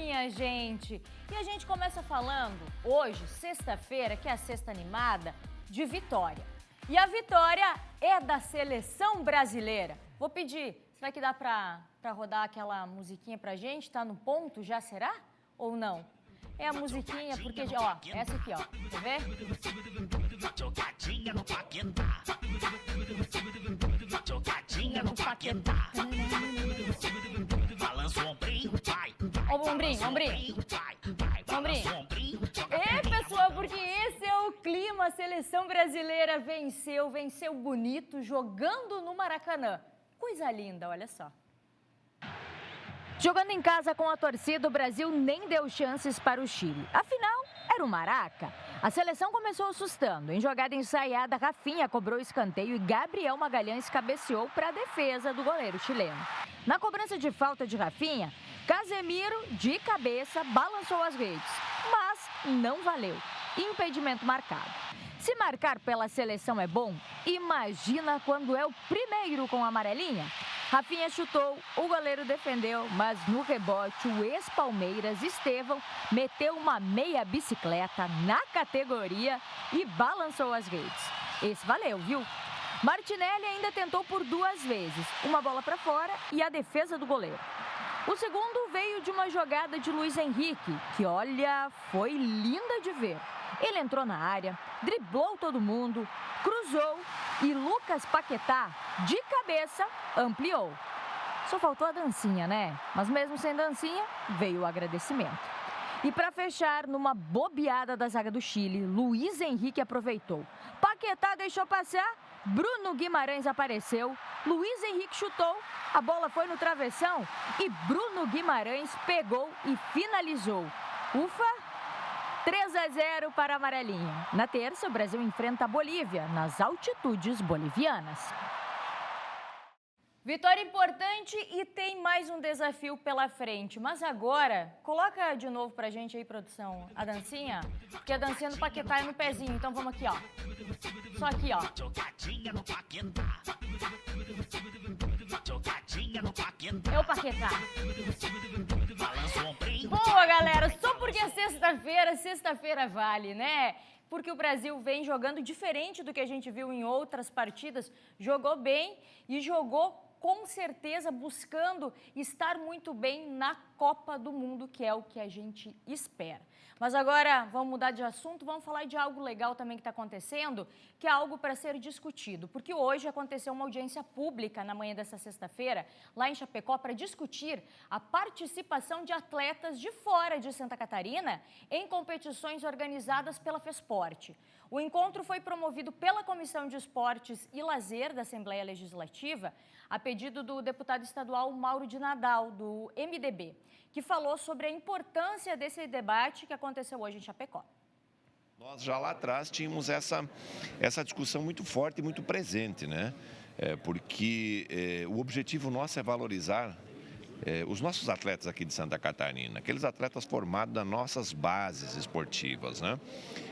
minha gente! E a gente começa falando hoje, sexta-feira, que é a sexta animada, de vitória. E a vitória é da seleção brasileira. Vou pedir, será que dá pra rodar aquela musiquinha pra gente? Tá no ponto, já será? Ou não? É a musiquinha, porque, ó, essa aqui, ó, quer ver? Jogadinha no Paquetá. Jogadinha no Paquetá. Balança o ombrinho, vai. Ó o ombrinho. Pessoal, porque esse é o clima. A seleção brasileira venceu bonito, jogando no Maracanã. Coisa linda, olha só. Jogando em casa com a torcida, o Brasil nem deu chances para o Chile. Afinal, era o Maraca. A seleção começou assustando. Em jogada ensaiada, Rafinha cobrou escanteio e Gabriel Magalhães cabeceou para a defesa do goleiro chileno. Na cobrança de falta de Rafinha, Casemiro, de cabeça, balançou as redes. Mas não valeu. Impedimento marcado. Se marcar pela seleção é bom, imagina quando é o primeiro com a amarelinha. Rafinha chutou, o goleiro defendeu, mas no rebote o ex-Palmeiras Estevão meteu uma meia bicicleta na categoria e balançou as redes. Esse valeu, viu? Martinelli ainda tentou por 2 vezes, uma bola para fora e a defesa do goleiro. O segundo veio de uma jogada de Luiz Henrique, que, olha, foi linda de ver. Ele entrou na área, driblou todo mundo, cruzou e Lucas Paquetá, de cabeça, ampliou. Só faltou a dancinha, né? Mas mesmo sem dancinha, veio o agradecimento. E para fechar, numa bobeada da zaga do Chile, Luiz Henrique aproveitou. Paquetá deixou passar, Bruno Guimarães apareceu, Luiz Henrique chutou, a bola foi no travessão e Bruno Guimarães pegou e finalizou. Ufa! 3-0 para a amarelinha. Na terça, o Brasil enfrenta a Bolívia, nas altitudes bolivianas. Vitória importante e tem mais um desafio pela frente. Mas agora, coloca de novo pra gente aí, produção, a dancinha. Porque a dancinha do Paquetá é no pezinho, então vamos aqui, ó. Só aqui, ó. É o Paquetá. Boa, galera, só porque é sexta-feira vale, né? Porque o Brasil vem jogando diferente do que a gente viu em outras partidas. Jogou bem e jogou com certeza buscando estar muito bem na Copa do Mundo, que é o que a gente espera. Mas agora vamos mudar de assunto, vamos falar de algo legal também que está acontecendo, que é algo para ser discutido, porque hoje aconteceu uma audiência pública na manhã dessa sexta-feira, lá em Chapecó, para discutir a participação de atletas de fora de Santa Catarina em competições organizadas pela FESPORT. O encontro foi promovido pela Comissão de Esportes e Lazer da Assembleia Legislativa, a pedido do deputado estadual Mauro de Nadal, do MDB, que falou sobre a importância desse debate que aconteceu hoje em Chapecó. Nós já lá atrás tínhamos essa discussão muito forte e muito presente, né? Porque o objetivo nosso é valorizar os nossos atletas aqui de Santa Catarina, aqueles atletas formados nas nossas bases esportivas, né?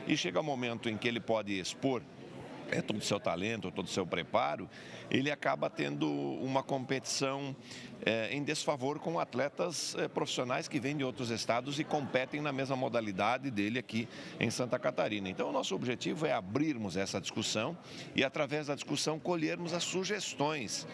E chega um momento em que ele pode expor todo o seu talento, todo o seu preparo, ele acaba tendo uma competição em desfavor com atletas profissionais que vêm de outros estados e competem na mesma modalidade dele aqui em Santa Catarina. Então, o nosso objetivo é abrirmos essa discussão e, através da discussão, colhermos as sugestões.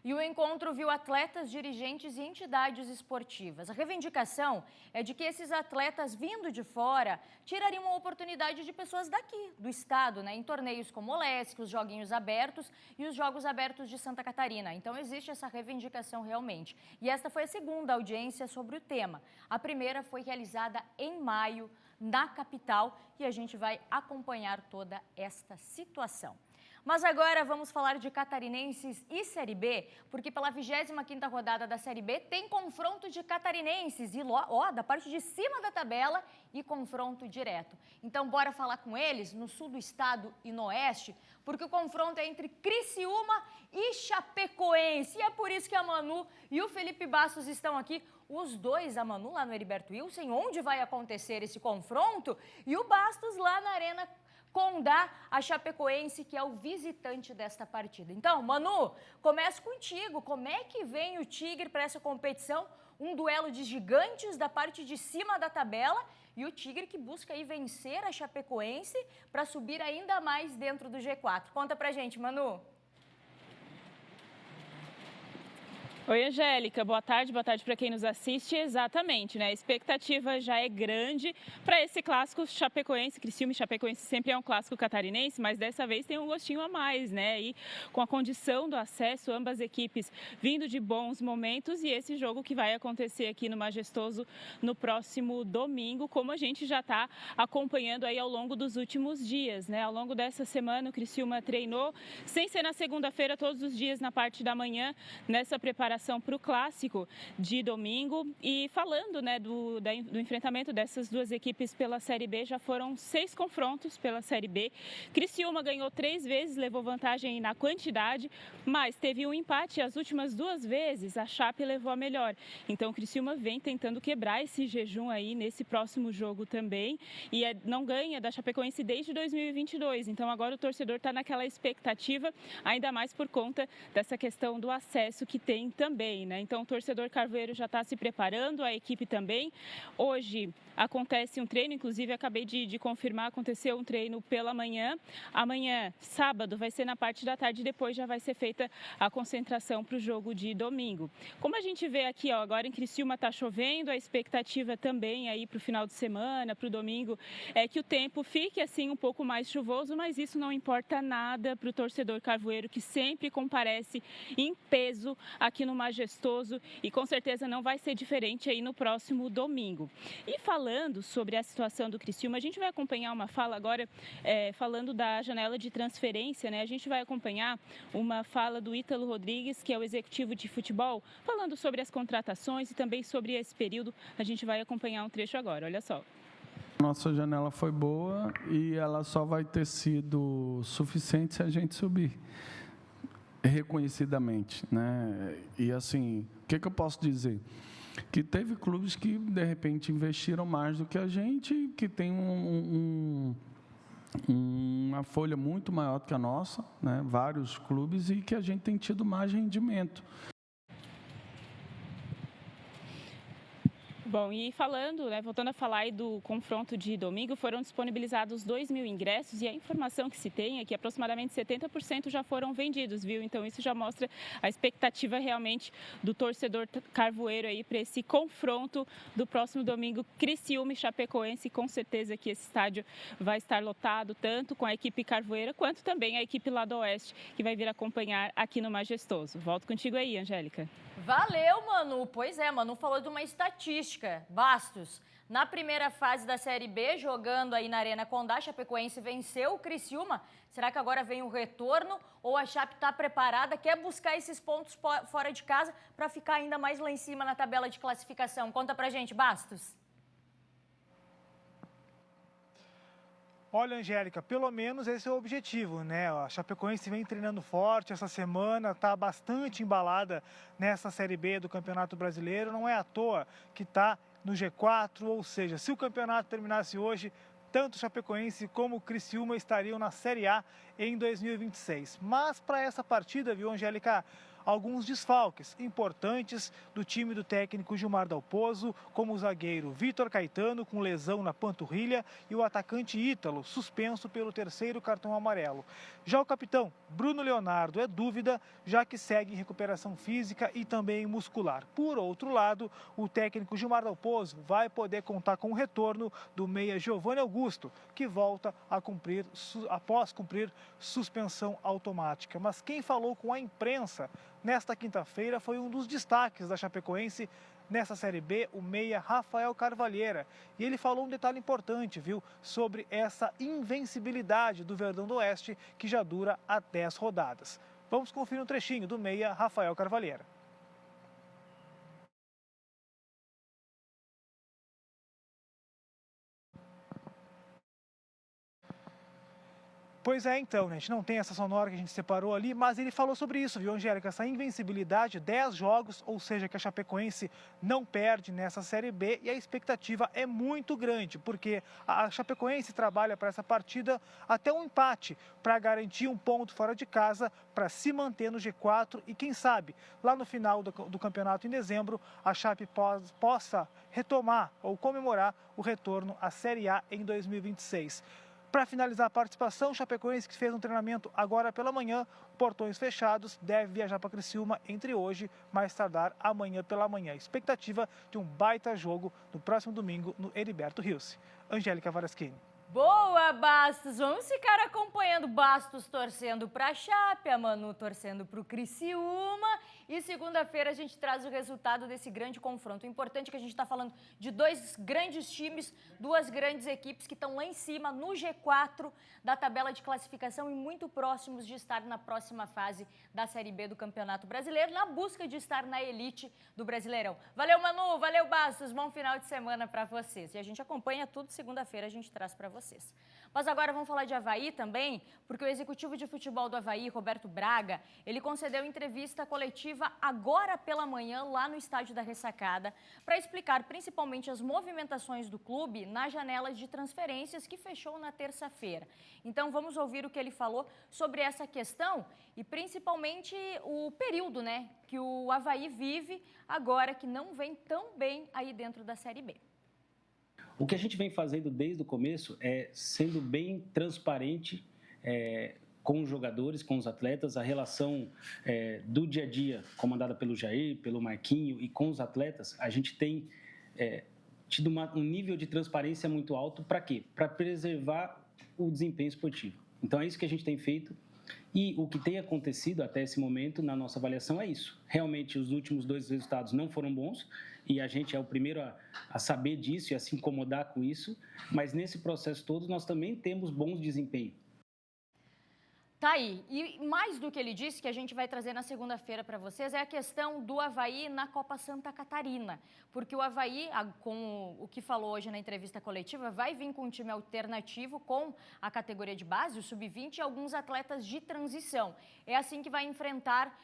E o encontro viu atletas, dirigentes e entidades esportivas. A reivindicação é de que esses atletas vindo de fora tirariam uma oportunidade de pessoas daqui, do estado, né, em torneios como o LESC, os Joguinhos Abertos e os Jogos Abertos de Santa Catarina. Então existe essa reivindicação realmente. E esta foi a segunda audiência sobre o tema. A primeira foi realizada em maio, na capital, e a gente vai acompanhar toda esta situação. Mas agora vamos falar de catarinenses e Série B, porque pela 25ª rodada da Série B tem confronto de catarinenses e da parte de cima da tabela e confronto direto. Então bora falar com eles no sul do estado e no oeste, porque o confronto é entre Criciúma e Chapecoense. E é por isso que a Manu e o Felipe Bastos estão aqui, os dois, a Manu lá no Heriberto Wilson, onde vai acontecer esse confronto, e o Bastos lá na Arena Condá, a Chapecoense, que é o visitante desta partida. Então, Manu, começo contigo. Como é que vem o Tigre para essa competição Um duelo de gigantes da parte de cima da tabela e o Tigre que busca aí vencer a Chapecoense para subir ainda mais dentro do G4. Conta pra gente, Manu. Oi, Angélica, boa tarde para quem nos assiste. Exatamente, né? A expectativa já é grande para esse clássico chapecoense. Criciúma e Chapecoense sempre é um clássico catarinense, mas dessa vez tem um gostinho a mais, né? E com a condição do acesso, ambas equipes vindo de bons momentos e esse jogo que vai acontecer aqui no Majestoso no próximo domingo, como a gente já está acompanhando aí ao longo dos últimos dias, né? Ao longo dessa semana o Criciúma treinou, sem ser na segunda-feira, todos os dias na parte da manhã, nessa preparação para o clássico de domingo. E falando, né, do enfrentamento dessas duas equipes pela Série B, já foram 6 confrontos pela Série B. Criciúma ganhou 3 vezes, levou vantagem na quantidade, mas teve um empate as últimas 2 vezes, a Chape levou a melhor. Então o Criciúma vem tentando quebrar esse jejum aí nesse próximo jogo também e não ganha da Chapecoense desde 2022. Então agora o torcedor está naquela expectativa, ainda mais por conta dessa questão do acesso que tem também, né? Então o torcedor carvoeiro já está se preparando, a equipe também. Hoje acontece um treino, inclusive acabei de confirmar, aconteceu um treino pela manhã. Amanhã, sábado, vai ser na parte da tarde, depois já vai ser feita a concentração para o jogo de domingo. Como a gente vê aqui, ó, agora em Criciúma está chovendo, a expectativa também aí para o final de semana, para o domingo, é que o tempo fique assim um pouco mais chuvoso, mas isso não importa nada para o torcedor carvoeiro que sempre comparece em peso aqui no Majestoso e com certeza não vai ser diferente aí no próximo domingo. E falando sobre a situação do Criciúma, a gente vai acompanhar uma fala agora, falando da janela de transferência, né? A gente vai acompanhar uma fala do Ítalo Rodrigues, que é o executivo de futebol, falando sobre as contratações e também sobre esse período. A gente vai acompanhar um trecho agora, olha só. Nossa janela foi boa e ela só vai ter sido suficiente se a gente subir reconhecidamente, né? E assim, o que eu posso dizer? Que teve clubes que de repente investiram mais do que a gente, que tem uma folha muito maior do que a nossa, né? Vários clubes, e que a gente tem tido mais rendimento. Bom, e falando, né, voltando a falar aí do confronto de domingo, foram disponibilizados 2.000 ingressos e a informação que se tem é que aproximadamente 70% já foram vendidos, viu? Então isso já mostra a expectativa realmente do torcedor carvoeiro aí para esse confronto do próximo domingo, Criciúma e Chapecoense. Com certeza que esse estádio vai estar lotado, tanto com a equipe carvoeira quanto também a equipe lá do Oeste, que vai vir acompanhar aqui no Majestoso. Volto contigo aí, Angélica. Valeu, Manu. Pois é, Manu falou de uma estatística. Bastos, na primeira fase da Série B, jogando aí na Arena Condá, Chapecoense venceu o Criciúma. Será que agora vem o retorno ou a Chape está preparada, quer buscar esses pontos fora de casa para ficar ainda mais lá em cima na tabela de classificação? Conta pra gente, Bastos. Olha, Angélica, pelo menos esse é o objetivo, né? A Chapecoense vem treinando forte essa semana, está bastante embalada nessa Série B do Campeonato Brasileiro. Não é à toa que está no G4, ou seja, se o campeonato terminasse hoje, tanto o Chapecoense como o Criciúma estariam na Série A em 2026. Mas para essa partida, viu, Angélica, alguns desfalques importantes do time do técnico Gilmar Dalpozo, como o zagueiro Vitor Caetano, com lesão na panturrilha, e o atacante Ítalo, suspenso pelo 3º cartão amarelo. Já o capitão Bruno Leonardo é dúvida, já que segue em recuperação física e também muscular. Por outro lado, o técnico Gilmar Dalpozo vai poder contar com o retorno do meia Giovanni Augusto, que volta após cumprir suspensão automática. Mas quem falou com a imprensa nesta quinta-feira foi um dos destaques da Chapecoense nessa Série B, o meia Rafael Carvalheira. E ele falou um detalhe importante, viu, sobre essa invencibilidade do Verdão do Oeste, que já dura há 10 rodadas. Vamos conferir um trechinho do meia Rafael Carvalheira. Pois é, então, né? A gente não tem essa sonora que a gente separou ali, mas ele falou sobre isso, viu, Angélica? Essa invencibilidade, 10 jogos, ou seja, que a Chapecoense não perde nessa Série B e a expectativa é muito grande, porque a Chapecoense trabalha para essa partida até um empate, para garantir um ponto fora de casa, para se manter no G4 e, quem sabe, lá no final do campeonato em dezembro, a Chape possa retomar ou comemorar o retorno à Série A em 2026. Para finalizar a participação, o Chapecoense, que fez um treinamento agora pela manhã, portões fechados, deve viajar para Criciúma entre hoje, mais tardar amanhã pela manhã. Expectativa de um baita jogo no próximo domingo no Heriberto Rios. Angélica Varaschini. Boa, Bastos! Vamos ficar acompanhando Bastos torcendo para a Chape, a Manu torcendo para o Criciúma. E segunda-feira a gente traz o resultado desse grande confronto. O importante é que a gente está falando de dois grandes times, duas grandes equipes que estão lá em cima, no G4 da tabela de classificação e muito próximos de estar na próxima fase da Série B do Campeonato Brasileiro, na busca de estar na elite do Brasileirão. Valeu, Manu! Valeu, Bastos! Bom final de semana para vocês. E a gente acompanha tudo, segunda-feira a gente traz para vocês. Mas agora vamos falar de Avaí também, porque o executivo de futebol do Avaí, Roberto Braga, ele concedeu entrevista coletiva agora pela manhã lá no estádio da Ressacada para explicar principalmente as movimentações do clube na janela de transferências que fechou na terça-feira. Então vamos ouvir o que ele falou sobre essa questão e principalmente o período, né, que o Avaí vive agora que não vem tão bem aí dentro da Série B. O que a gente vem fazendo desde o começo é sendo bem transparente com os jogadores, com os atletas, a relação do dia a dia, comandada pelo Jair, pelo Marquinho e com os atletas, a gente tem tido um nível de transparência muito alto. Para quê? Para preservar o desempenho esportivo. Então é isso que a gente tem feito. E o que tem acontecido até esse momento, na nossa avaliação, é isso. Realmente, os últimos 2 resultados não foram bons e a gente é o primeiro a saber disso e a se incomodar com isso, mas nesse processo todo nós também temos bons desempenhos. Tá aí. E mais do que ele disse, que a gente vai trazer na segunda-feira para vocês, é a questão do Avaí na Copa Santa Catarina. Porque o Avaí, com o que falou hoje na entrevista coletiva, vai vir com um time alternativo com a categoria de base, o sub-20 e alguns atletas de transição. É assim que vai enfrentar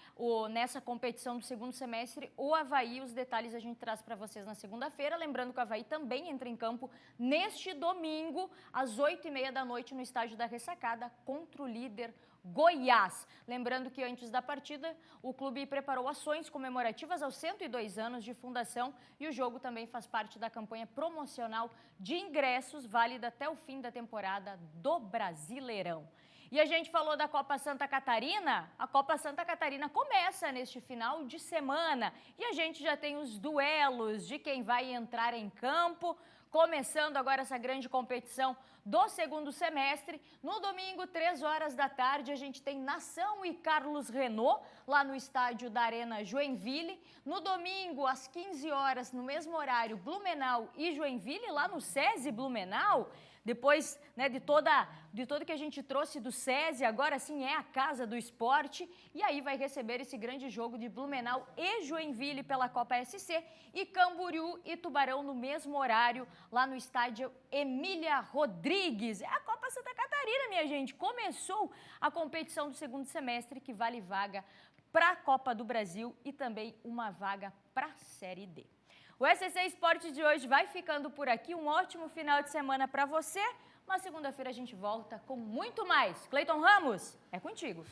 nessa competição do segundo semestre o Avaí. Os detalhes a gente traz para vocês na segunda-feira. Lembrando que o Avaí também entra em campo neste domingo, às 8h30 da noite, no estádio da Ressacada, contra o líder Goiás. Lembrando que antes da partida, o clube preparou ações comemorativas aos 102 anos de fundação e o jogo também faz parte da campanha promocional de ingressos, válida até o fim da temporada do Brasileirão. E a gente falou da Copa Santa Catarina. A Copa Santa Catarina começa neste final de semana e a gente já tem os duelos de quem vai entrar em campo. Começando agora essa grande competição do segundo semestre. No domingo, 3h da tarde, a gente tem Nação e Carlos Renault, lá no estádio da Arena Joinville. No domingo, às 15h, no mesmo horário, Blumenau e Joinville, lá no SESI Blumenau. Depois, né, de tudo que a gente trouxe do SESI, agora sim é a casa do esporte. E aí vai receber esse grande jogo de Blumenau e Joinville pela Copa SC. E Camboriú e Tubarão no mesmo horário, lá no estádio Emília Rodrigues. É a Copa Santa Catarina, minha gente. Começou a competição do segundo semestre, que vale vaga para a Copa do Brasil e também uma vaga para a Série D. O SC Esporte de hoje vai ficando por aqui. Um ótimo final de semana para você. Mas segunda-feira a gente volta com muito mais. Cleiton Ramos, é contigo.